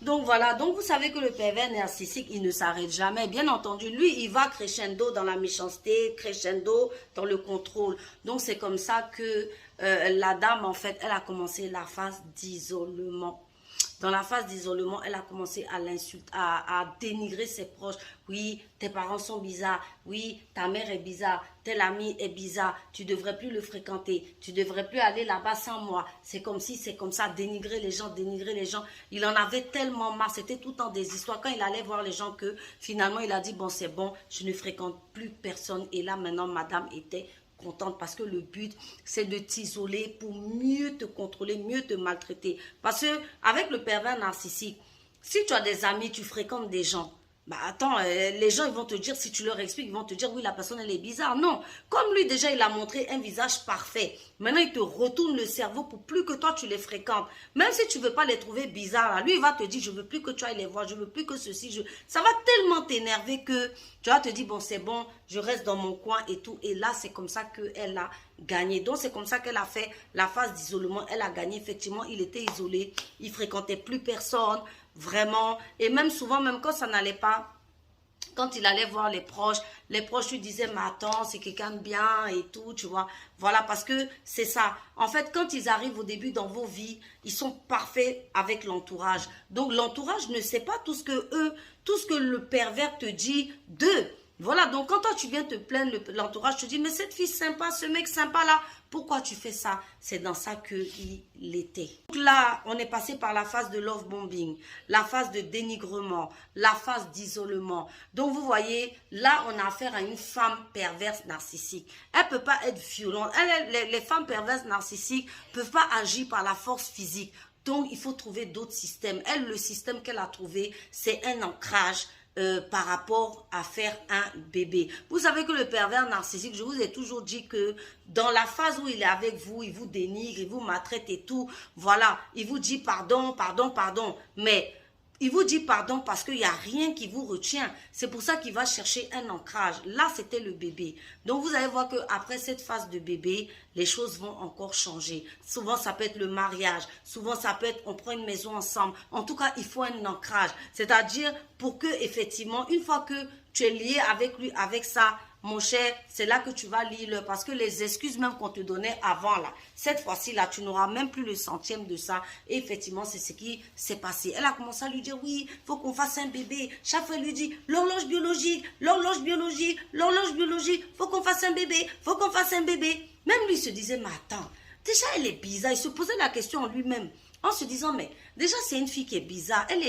Donc voilà, donc vous savez que le pervers narcissique, il ne s'arrête jamais. Bien entendu, lui, il va crescendo dans la méchanceté, crescendo dans le contrôle. Donc c'est comme ça que la dame, en fait, elle a commencé la phase d'isolement. Dans la phase d'isolement, elle a commencé à l'insulter, à dénigrer ses proches. Oui, tes parents sont bizarres. Oui, ta mère est bizarre. Tel ami est bizarre. Tu ne devrais plus le fréquenter. Tu ne devrais plus aller là-bas sans moi. C'est comme si, c'est comme ça. Dénigrer les gens, dénigrer les gens. Il en avait tellement marre. C'était tout le temps des histoires. Quand il allait voir les gens que finalement, il a dit, bon, c'est bon, je ne fréquente plus personne. Et là, maintenant, madame était contente parce que le but, c'est de t'isoler pour mieux te contrôler, mieux te maltraiter. Parce que avec le pervers narcissique, si tu as des amis, tu fréquentes des gens, bah attends, les gens ils vont te dire, si tu leur expliques, ils vont te dire, oui, la personne elle est bizarre. Non, comme lui déjà, il a montré un visage parfait. Maintenant, il te retourne le cerveau pour plus que toi, tu les fréquentes. Même si tu ne veux pas les trouver bizarres, là, lui, il va te dire, je ne veux plus que tu ailles les voir, je ne veux plus que ceci. Ça va tellement t'énerver que tu vas te dire, bon, c'est bon, je reste dans mon coin et tout. Et là, c'est comme ça qu'elle a gagné. Donc, c'est comme ça qu'elle a fait la phase d'isolement. Elle a gagné, effectivement, il était isolé, il ne fréquentait plus personne, vraiment. Et même souvent, même quand ça n'allait pas, quand il allait voir les proches lui disaient, mais attends, c'est quelqu'un de bien et tout, tu vois. Voilà, parce que c'est ça. En fait, quand ils arrivent au début dans vos vies, ils sont parfaits avec l'entourage. Donc, l'entourage ne sait pas tout ce que le pervers te dit d'eux. Voilà, donc quand toi tu viens te plaindre, l'entourage te dit, mais cette fille sympa, ce mec sympa là, pourquoi tu fais ça? C'est dans ça qu'il était. Donc là, on est passé par la phase de love bombing, la phase de dénigrement, la phase d'isolement. Donc vous voyez, là on a affaire à une femme perverse narcissique. Elle ne peut pas être violente. Les femmes perverses narcissiques ne peuvent pas agir par la force physique. Donc il faut trouver d'autres systèmes. Elle, le système qu'elle a trouvé, c'est un ancrage. Par rapport à faire un bébé. Vous savez que le pervers narcissique, je vous ai toujours dit que dans la phase où il est avec vous, il vous dénigre, il vous maltraite et tout, voilà, il vous dit pardon, pardon, pardon, mais il vous dit pardon parce qu'il n'y a rien qui vous retient. C'est pour ça qu'il va chercher un ancrage. Là, c'était le bébé. Donc, vous allez voir qu'après cette phase de bébé, les choses vont encore changer. Souvent, ça peut être le mariage. Souvent, ça peut être on prend une maison ensemble. En tout cas, il faut un ancrage. C'est-à-dire pour que, effectivement, une fois que tu es lié avec lui, avec ça, mon cher, c'est là que tu vas lire parce que les excuses même qu'on te donnait avant là, cette fois-ci là, tu n'auras même plus le centième de ça. Et effectivement, c'est ce qui s'est passé. Elle a commencé à lui dire oui, il faut qu'on fasse un bébé. Chaque fois, elle lui dit l'horloge biologique, l'horloge biologique, l'horloge biologique, faut qu'on fasse un bébé, faut qu'on fasse un bébé. Même lui se disait, mais attends, déjà elle est bizarre. Il se posait la question en lui-même en se disant, mais déjà c'est une fille qui est bizarre. Elle est